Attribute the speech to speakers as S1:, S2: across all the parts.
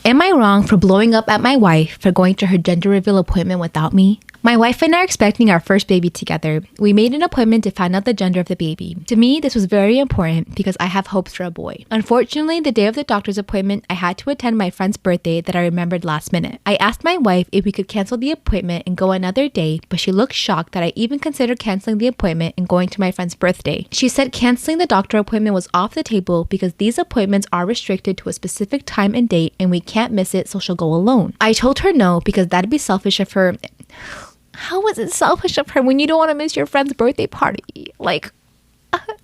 S1: Am I wrong for blowing up at my wife for going to her gender reveal appointment without me? My wife and I are expecting our first baby together. We made an appointment to find out the gender of the baby. To me, this was very important because I have hopes for a boy. Unfortunately, the day of the doctor's appointment, I had to attend my friend's birthday that I remembered last minute. I asked my wife if we could cancel the appointment and go another day, but she looked shocked that I even considered canceling the appointment and going to my friend's birthday. She said canceling the doctor appointment was off the table because these appointments are restricted to a specific time and date and we can't miss it, so she'll go alone. I told her no because that'd be selfish of her. How was it selfish of her when you don't want to miss your friend's birthday party?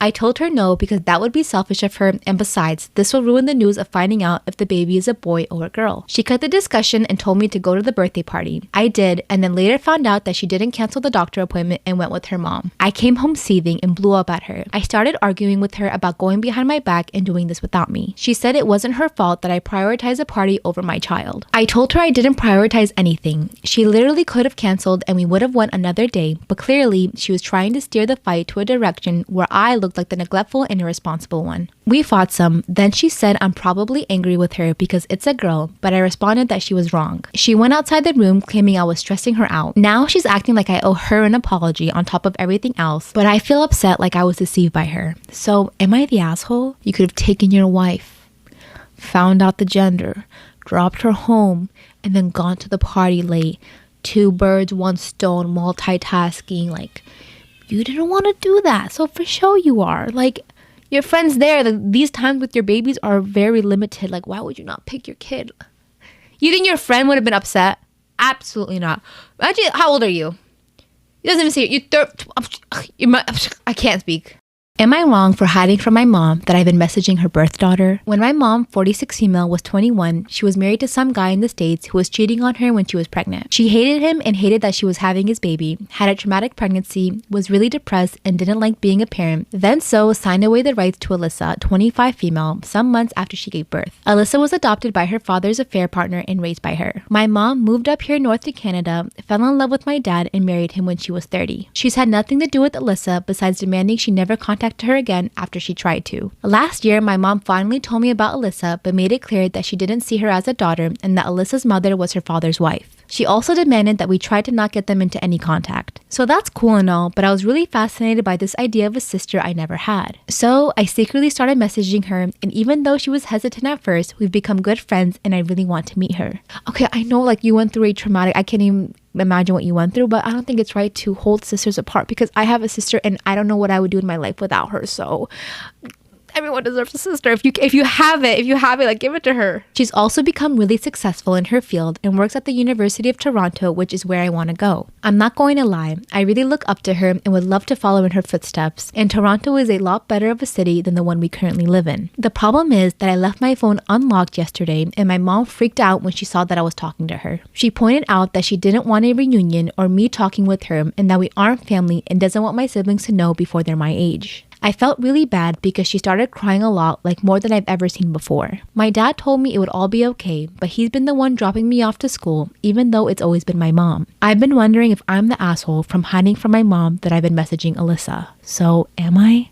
S1: I told her no because that would be selfish of her, and besides, this will ruin the news of finding out if the baby is a boy or a girl. She cut the discussion and told me to go to the birthday party. I did, and then later found out that she didn't cancel the doctor appointment and went with her mom. I came home seething and blew up at her. I started arguing with her about going behind my back and doing this without me. She said it wasn't her fault that I prioritized a party over my child. I told her I didn't prioritize anything. She literally could have canceled and we would have went another day, but clearly she was trying to steer the fight to a direction where I looked like the neglectful and irresponsible one. We fought some, then she said I'm probably angry with her because it's a girl, but I responded that she was wrong. She went outside the room claiming I was stressing her out. Now she's acting like I owe her an apology on top of everything else, but I feel upset like I was deceived by her. So am I the asshole? You could have taken your wife, found out the gender, dropped her home, and then gone to the party late. 2 birds, 1 stone, multitasking. You didn't want to do that, so for sure you are. Your friends there, these times with your babies are very limited. Why would you not pick your kid? You think your friend would have been upset? Absolutely not. Actually, how old are you? It doesn't even say it. I can't speak. Am I wrong for hiding from my mom that I've been messaging her birth daughter? When my mom, 46 female, was 21, she was married to some guy in the States who was cheating on her when she was pregnant. She hated him and hated that she was having his baby, had a traumatic pregnancy, was really depressed and didn't like being a parent, then signed away the rights to Alyssa, 25 female, some months after she gave birth. Alyssa was adopted by her father's affair partner and raised by her. My mom moved up here north to Canada, fell in love with my dad and married him when she was 30. She's had nothing to do with Alyssa besides demanding she never contact her again after she tried to. Last year, my mom finally told me about Alyssa but made it clear that she didn't see her as a daughter and that Alyssa's mother was her father's wife. She also demanded that we try to not get them into any contact. So that's cool and all, but I was really fascinated by this idea of a sister I never had. So I secretly started messaging her, and even though she was hesitant at first, we've become good friends and I really want to meet her. Okay, I know you went through a traumatic, I can't even imagine what you went through, but I don't think it's right to hold sisters apart because I have a sister and I don't know what I would do in my life without her. So everyone deserves a sister. If you have it, give it to her. She's also become really successful in her field and works at the University of Toronto, which is where I want to go. I'm not going to lie, I really look up to her and would love to follow in her footsteps. And Toronto is a lot better of a city than the one we currently live in. The problem is that I left my phone unlocked yesterday and my mom freaked out when she saw that I was talking to her. She pointed out that she didn't want a reunion or me talking with her and that we aren't family and doesn't want my siblings to know before they're my age. I felt really bad because she started crying a lot, more than I've ever seen before. My dad told me it would all be okay, but he's been the one dropping me off to school, even though it's always been my mom. I've been wondering if I'm the asshole from hiding from my mom that I've been messaging Alyssa. So, am I?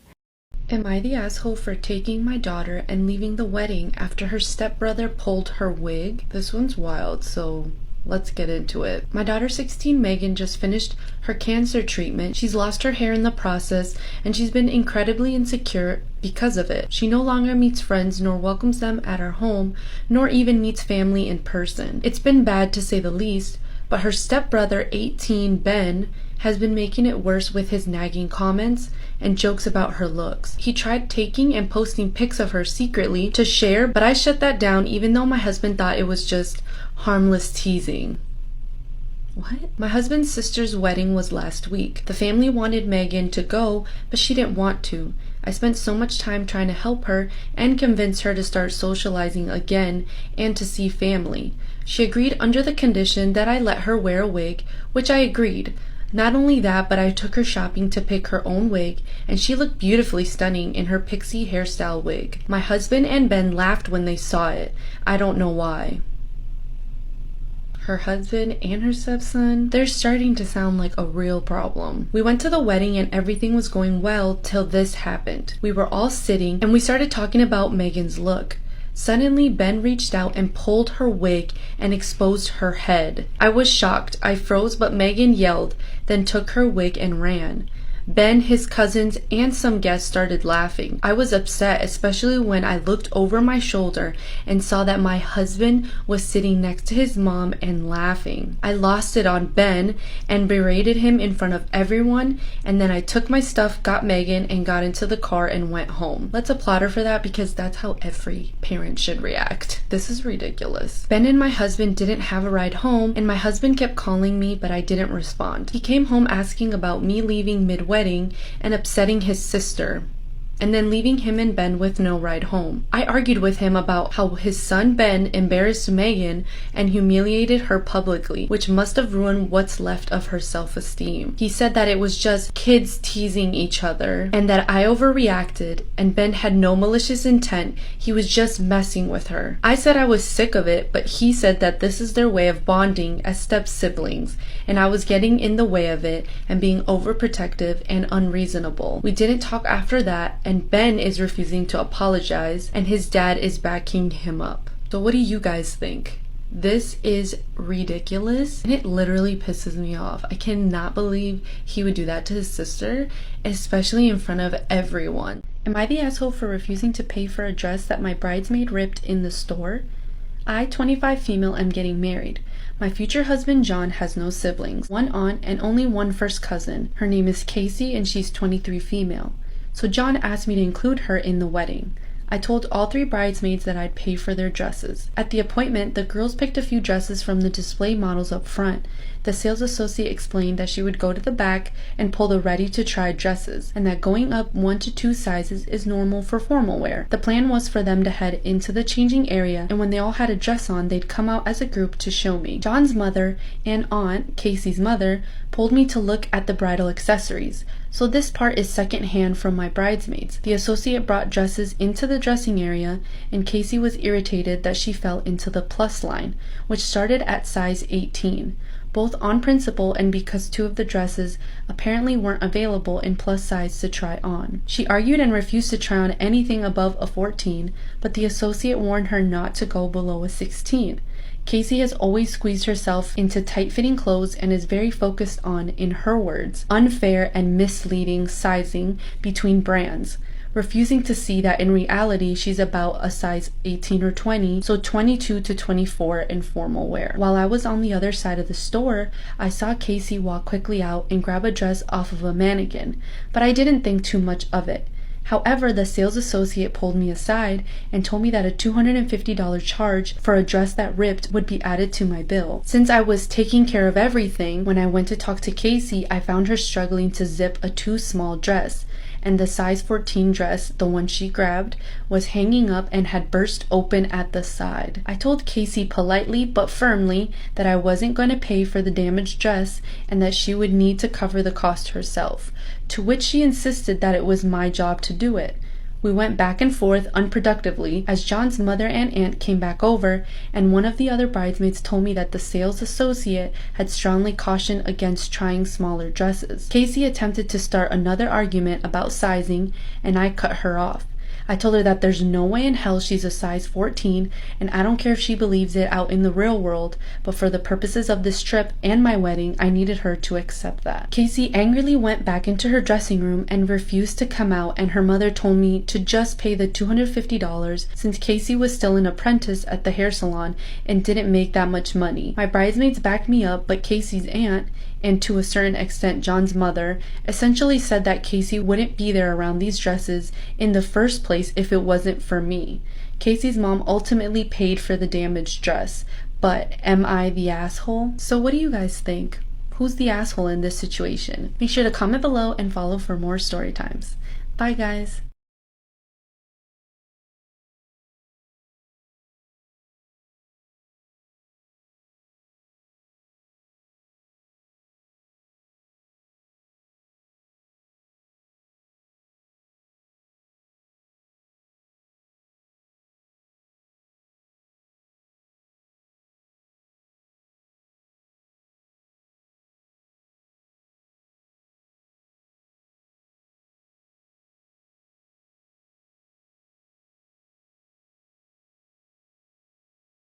S2: Am I the asshole for taking my daughter and leaving the wedding after her stepbrother pulled her wig? This one's wild, so let's get into it. My daughter 16 Megan just finished her cancer treatment. She's lost her hair in the process and she's been incredibly insecure because of it. She no longer meets friends nor welcomes them at her home nor even meets family in person. It's been bad to say the least, but her stepbrother 18 Ben has been making it worse with his nagging comments and jokes about her looks. He tried taking and posting pics of her secretly to share, but I shut that down even though my husband thought it was just harmless teasing. What? My husband's sister's wedding was last week. The family wanted Megan to go, but she didn't want to. I spent so much time trying to help her and convince her to start socializing again and to see family. She agreed under the condition that I let her wear a wig, which I agreed. Not only that, but I took her shopping to pick her own wig, and she looked beautifully stunning in her pixie hairstyle wig. My husband and Ben laughed when they saw it. I don't know why. Her husband and her stepson, they're starting to sound like a real problem. We went to the wedding and everything was going well till this happened. We were all sitting and we started talking about Megan's look. Suddenly, Ben reached out and pulled her wig and exposed her head. I was shocked. I froze, but Megan yelled, then took her wig and ran. Ben, his cousins, and some guests started laughing. I was upset, especially when I looked over my shoulder and saw that my husband was sitting next to his mom and laughing. I lost it on Ben and berated him in front of everyone, and then I took my stuff, got Megan, and got into the car and went home. Let's applaud her for that because that's how every parent should react. This is ridiculous. Ben and my husband didn't have a ride home, and my husband kept calling me, but I didn't respond. He came home asking about me leaving mid-wedding and upsetting his sister, and then leaving him and Ben with no ride home. I argued with him about how his son Ben embarrassed Megan and humiliated her publicly, which must have ruined what's left of her self-esteem. He said that it was just kids teasing each other and that I overreacted and Ben had no malicious intent, he was just messing with her. I said I was sick of it, but he said that this is their way of bonding as step-siblings, and I was getting in the way of it and being overprotective and unreasonable. We didn't talk after that, and Ben is refusing to apologize, and his dad is backing him up. So what do you guys think? This is ridiculous, and it literally pisses me off. I cannot believe he would do that to his sister, especially in front of everyone. Am I the asshole for refusing to pay for a dress that my bridesmaid ripped in the store? I, 25 female, am getting married. My future husband John has no siblings, one aunt and only one first cousin. Her name is Casey and she's 23 female. So John asked me to include her in the wedding. I told all 3 bridesmaids that I'd pay for their dresses. At the appointment, the girls picked a few dresses from the display models up front. The sales associate explained that she would go to the back and pull the ready-to-try dresses, and that going up 1 to 2 sizes is normal for formal wear. The plan was for them to head into the changing area, and when they all had a dress on, they'd come out as a group to show me. John's mother and aunt, Casey's mother, pulled me to look at the bridal accessories. So this part is secondhand from my bridesmaids. The associate brought dresses into the dressing area, and Casey was irritated that she fell into the plus line, which started at size 18. Both on principle and because 2 of the dresses apparently weren't available in plus size to try on. She argued and refused to try on anything above a 14, but the associate warned her not to go below a 16. Casey has always squeezed herself into tight-fitting clothes and is very focused on, in her words, unfair and misleading sizing between brands, refusing to see that in reality she's about a size 18 or 20, so 22 to 24 in formal wear. While I was on the other side of the store, I saw Casey walk quickly out and grab a dress off of a mannequin, but I didn't think too much of it. However, the sales associate pulled me aside and told me that a $250 charge for a dress that ripped would be added to my bill. Since I was taking care of everything, when I went to talk to Casey, I found her struggling to zip a too small dress, and the size 14 dress, the one she grabbed, was hanging up and had burst open at the side. I told Casey politely but firmly that I wasn't going to pay for the damaged dress and that she would need to cover the cost herself, to which she insisted that it was my job to do it. We went back and forth unproductively as John's mother and aunt came back over, and one of the other bridesmaids told me that the sales associate had strongly cautioned against trying smaller dresses. Casey attempted to start another argument about sizing, and I cut her off. I told her that there's no way in hell she's a size 14, and I don't care if she believes it out in the real world, but for the purposes of this trip and my wedding, I needed her to accept that. Casey angrily went back into her dressing room and refused to come out, and her mother told me to just pay the $250 since Casey was still an apprentice at the hair salon and didn't make that much money. My bridesmaids backed me up, but Casey's aunt, and to a certain extent John's mother, essentially said that Casey wouldn't be there around these dresses in the first place if it wasn't for me. Casey's mom ultimately paid for the damaged dress, but am I the asshole? So what do you guys think? Who's the asshole in this situation? Make sure to comment below and follow for more story times. Bye guys!